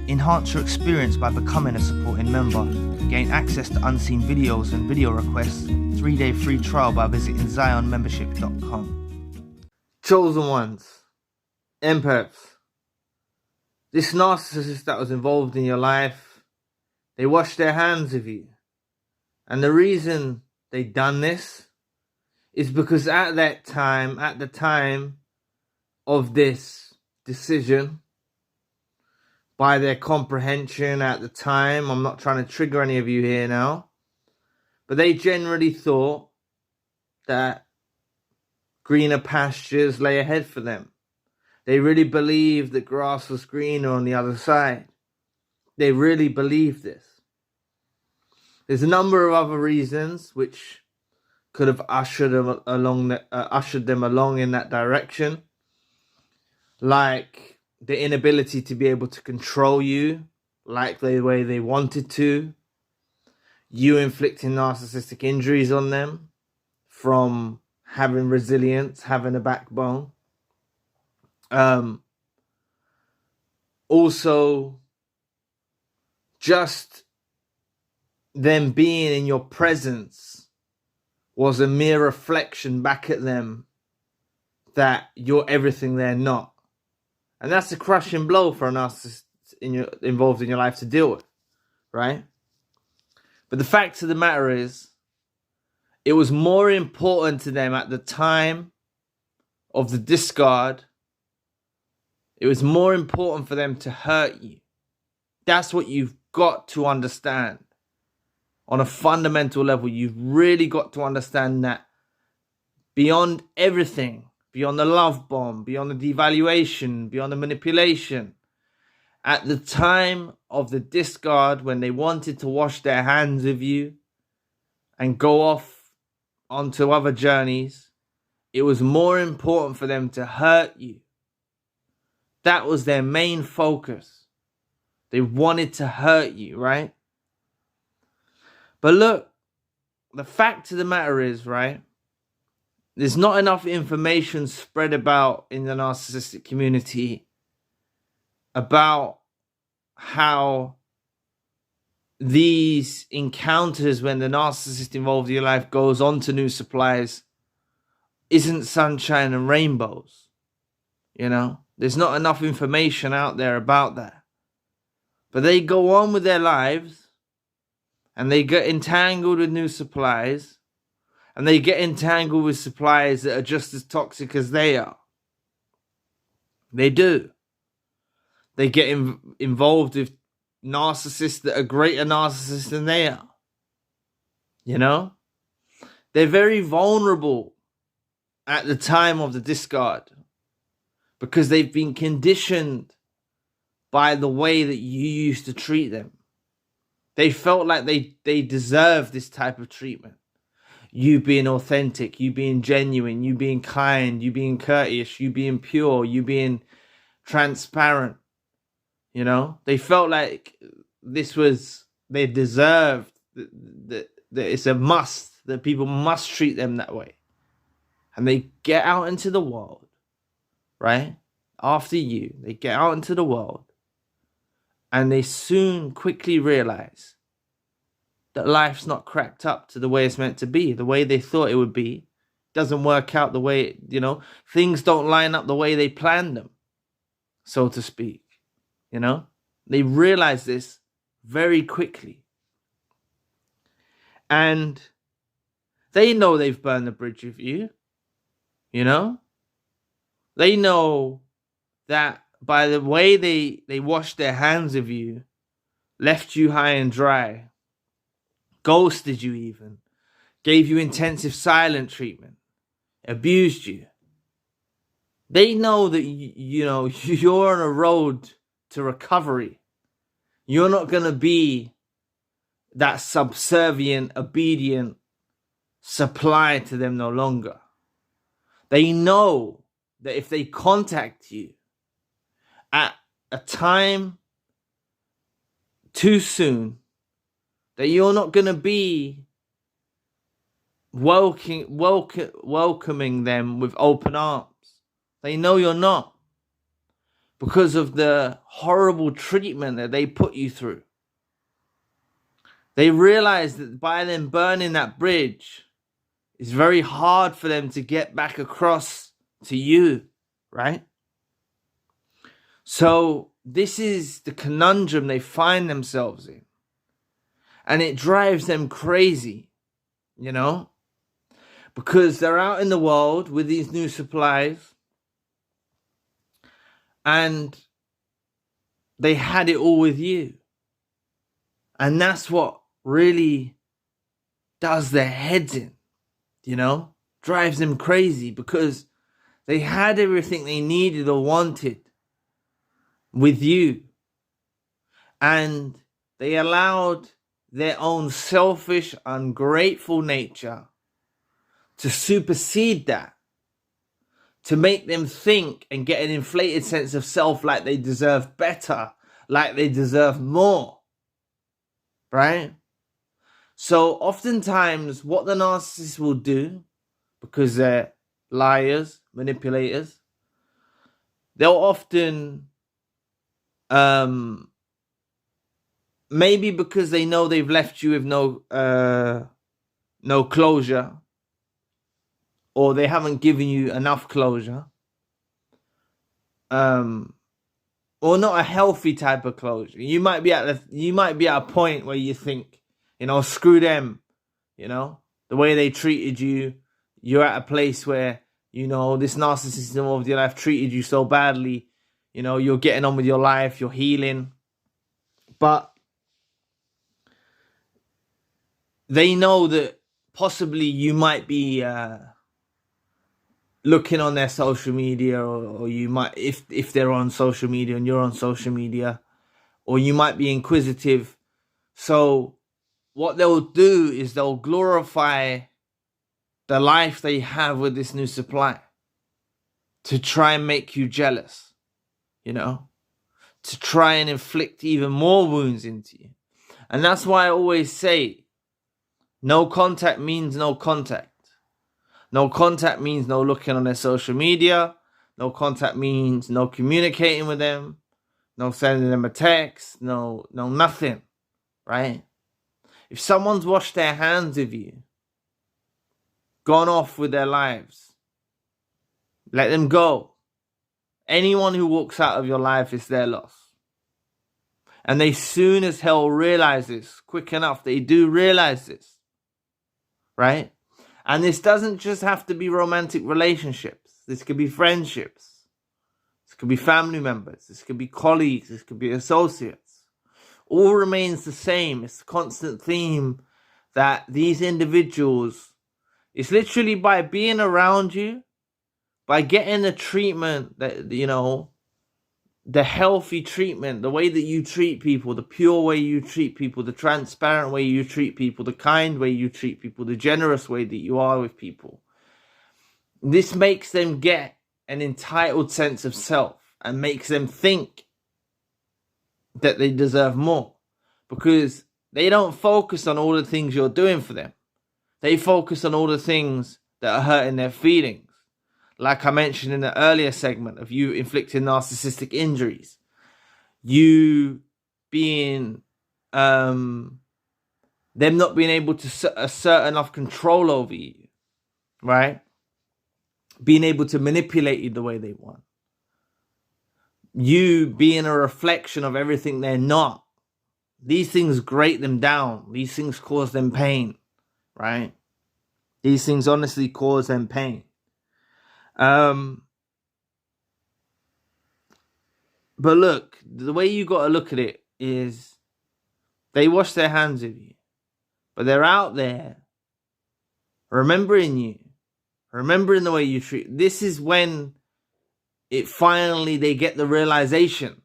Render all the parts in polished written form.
Enhance your experience by becoming a supporting member. Gain access to unseen videos and video requests. 3-day free trial by visiting zionmembership.com. Chosen ones, empaths. This narcissist that was involved in your life, they washed their hands of you. And the reason they done this is because at the time of this decision, by their comprehension at the time, I'm not trying to trigger any of you here now, but they generally thought that greener pastures lay ahead for them. They really believed that grass was greener on the other side. They really believed this. There's a number of other reasons which could have ushered them along in that direction, like the inability to be able to control you like the way they wanted to, you inflicting narcissistic injuries on them from having resilience, having a backbone. Also, just them being in your presence was a mere reflection back at them that you're everything they're not. And that's a crushing blow for a narcissist involved in your life to deal with, right? But the fact of the matter is, it was more important to them at the time of the discard. It was more important for them to hurt you. That's what you've got to understand. On a fundamental level, you've really got to understand that beyond everything, beyond the love bomb, beyond the devaluation, beyond the manipulation, at the time of the discard, when they wanted to wash their hands of you and go off onto other journeys, it was more important for them to hurt you. That was their main focus. They wanted to hurt you, right? But look, the fact of the matter is, right, there's not enough information spread about in the narcissistic community about how these encounters, when the narcissist involved in your life goes on to new supplies, isn't sunshine and rainbows. You know, there's not enough information out there about that. But they go on with their lives and they get entangled with new supplies. And they get entangled with suppliers that are just as toxic as they are. They do. They get involved with narcissists that are greater narcissists than they are. You know? They're very vulnerable at the time of the discard because they've been conditioned by the way that you used to treat them. They felt like they deserved this type of treatment. You being authentic, you being genuine, you being kind, you being courteous, you being pure, you being transparent. You know, they felt like they deserved, that it's a must, that people must treat them that way. And they get out into the world, right? After you, they get out into the world and they quickly realize that life's not cracked up to the way it's meant to be, the way they thought it would be. Doesn't work out the way, things don't line up the way they planned them, so to speak. They realize this very quickly. And they know they've burned the bridge with you. They know that by the way they washed their hands of you, left you high and dry, ghosted you even, gave you intensive silent treatment, abused you. They know that, you're on a road to recovery. You're not going to be that subservient, obedient supply to them no longer. They know that if they contact you at a time too soon, that you're not going to be welcoming them with open arms. They know you're not. because of the horrible treatment that they put you through. They realize that by them burning that bridge, it's very hard for them to get back across to you, right? So this is the conundrum they find themselves in. And it drives them crazy, you know? Because they're out in the world with these new supplies and they had it all with you. And that's what really does their heads in, you know? Drives them crazy because they had everything they needed or wanted with you. And they allowed their own selfish, ungrateful nature to supersede that, to make them think and get an inflated sense of self like they deserve better, like they deserve more, right? So oftentimes what the narcissist will do, because they're liars, manipulators, they'll often, maybe because they know they've left you with no closure, or they haven't given you enough closure, or not a healthy type of closure. You might be at a point where you think, you know, screw them, you know, the way they treated you. You're at a place where, you know, this narcissist involved in your life treated you so badly, you know, you're getting on with your life, you're healing, but they know that possibly you might be looking on their social media, or you might, if they're on social media and you're on social media, or you might be inquisitive. So what they'll do is they'll glorify the life they have with this new supply to try and make you jealous, you know, to try and inflict even more wounds into you. And that's why I always say, no contact means no contact. No contact means no looking on their social media. No contact means no communicating with them. No sending them a text. No nothing, right? If someone's washed their hands of you, gone off with their lives, let them go. Anyone who walks out of your life is their loss. And they soon as hell realize this, quick enough, they do realize this, right? And this doesn't just have to be romantic relationships. This could be friendships. This could be family members. This could be colleagues. This could be associates. All remains the same. It's a constant theme that these individuals, it's literally by being around you, by getting the treatment that, you know, the healthy treatment, the way that you treat people, the pure way you treat people, the transparent way you treat people, the kind way you treat people, the generous way that you are with people. This makes them get an entitled sense of self and makes them think that they deserve more, because they don't focus on all the things you're doing for them. They focus on all the things that are hurting their feelings. Like I mentioned in the earlier segment of you inflicting narcissistic injuries, you being, them not being able to assert enough control over you, right? Being able to manipulate you the way they want. You being a reflection of everything they're not. These things grate them down. These things cause them pain, right? These things honestly cause them pain. But look, the way you got to look at it is they wash their hands of you, but they're out there remembering you, remembering the way you treat. This is when it finally, they get the realization,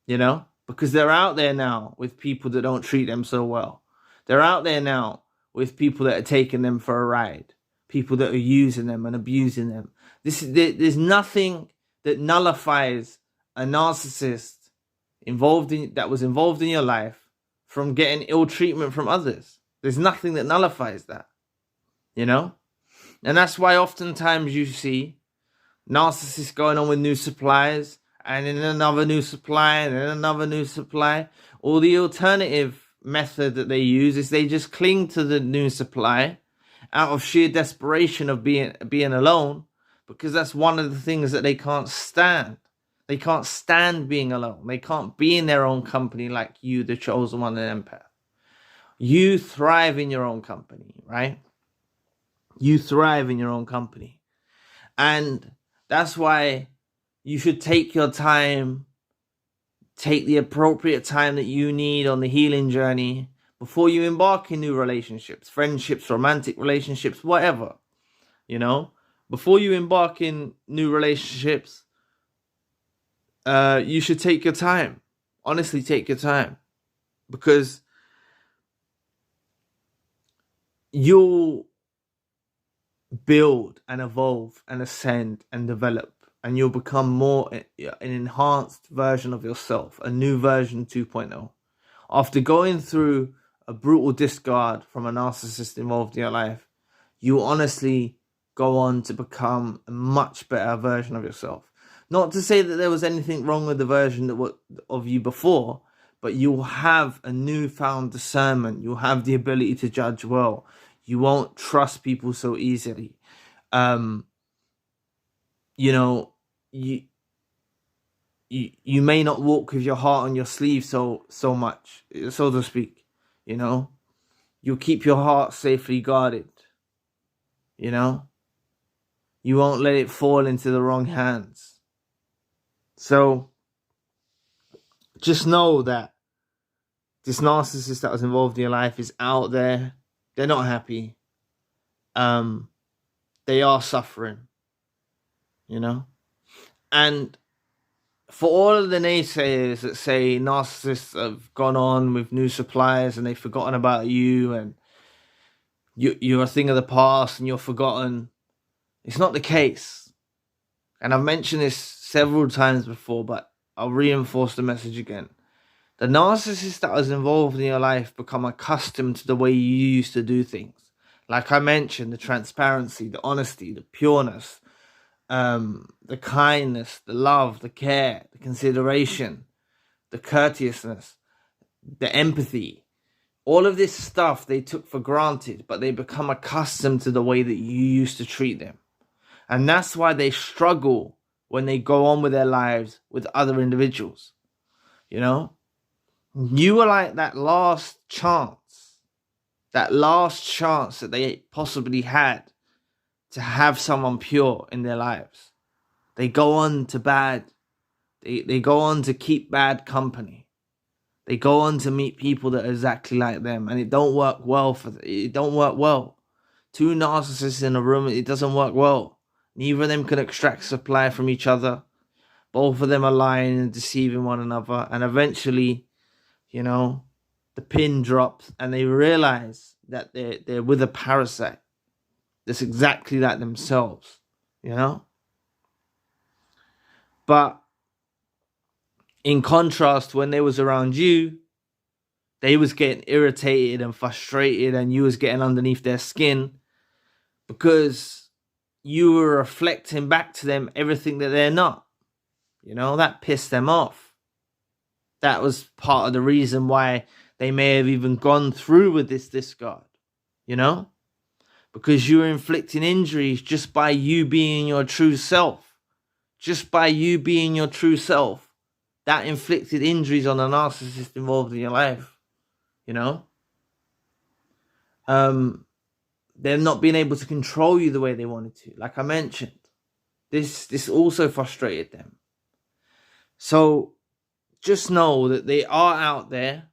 you know, because they're out there now with people that don't treat them so well. They're out there now with people that are taking them for a ride, people that are using them and abusing them. There's nothing that nullifies a narcissist that was involved in your life from getting ill treatment from others. There's nothing that nullifies that, you know? And that's why oftentimes you see narcissists going on with new supplies and then another new supply, and then another new supply. Or the alternative method that they use is they just cling to the new supply out of sheer desperation of being alone, because that's one of the things that they can't stand. They can't stand being alone. They can't be in their own company like you, the chosen one and empath. You thrive in your own company, right? You thrive in your own company. And that's why you should take your time, take the appropriate time that you need on the healing journey before you embark in new relationships, friendships, romantic relationships, whatever. You know, before you embark in new relationships, you should take your time. Honestly, take your time, because you'll build and evolve and ascend and develop, and you'll become more an enhanced version of yourself, a new version 2.0. After going through a brutal discard from a narcissist involved in your life, you honestly go on to become a much better version of yourself. Not to say that there was anything wrong with the version of you before, but you'll have a newfound discernment. You'll have the ability to judge well. You won't trust people so easily. You know, you may not walk with your heart on your sleeve so much, so to speak. You know, you'll keep your heart safely guarded. You know, you won't let it fall into the wrong hands. So just know that this narcissist that was involved in your life is out there. They're not happy. They are suffering, you know. And for all of the naysayers that say narcissists have gone on with new suppliers and they've forgotten about you, and you're a thing of the past and you're forgotten, it's not the case. And I've mentioned this several times before, but I'll reinforce the message again. The narcissist that was involved in your life become accustomed to the way you used to do things. Like I mentioned, the transparency, the honesty, the pureness, the kindness, the love, the care, the consideration, the courteousness, the empathy. All of this stuff they took for granted, but they become accustomed to the way that you used to treat them. And that's why they struggle when they go on with their lives with other individuals. You know? You were like that last chance that they possibly had to have someone pure in their lives. They go on to bad. They go on to keep bad company. They go on to meet people that are exactly like them, and it don't work well for them. It don't work well. Two narcissists in a room, it doesn't work well. Neither of them can extract supply from each other. Both of them are lying and deceiving one another, and eventually, you know, the pin drops and they realize that they're with a parasite that's exactly like themselves, you know? But in contrast, when they was around you, they was getting irritated and frustrated, and you was getting underneath their skin because you were reflecting back to them everything that they're not. You know, that pissed them off. That was part of the reason why they may have even gone through with this discard, you know? Because you were inflicting injuries just by you being your true self. Just by you being your true self. That inflicted injuries on the narcissist involved in your life, you know? Them not being able to control you the way they wanted to. Like I mentioned, this also frustrated them. So just know that they are out there,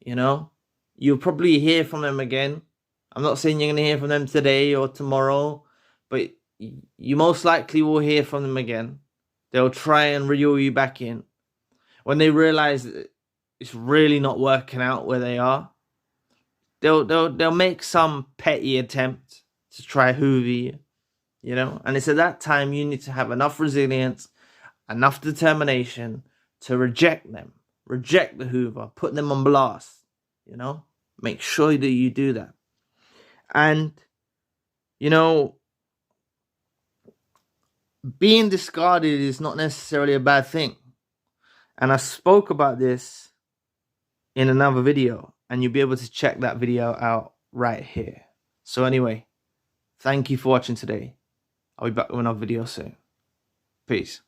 you know? You'll probably hear from them again. I'm not saying you're going to hear from them today or tomorrow, but you most likely will hear from them again. They'll try and reel you back in. When they realize that it's really not working out where they are, they'll make some petty attempt to try hoover you, you know? And it's at that time you need to have enough resilience, enough determination to reject them, reject the hoover, put them on blast, you know? Make sure that you do that. And, you know, being discarded is not necessarily a bad thing. And I spoke about this in another video, and you'll be able to check that video out right here. So anyway, thank you for watching today. I'll be back with another video soon. Peace.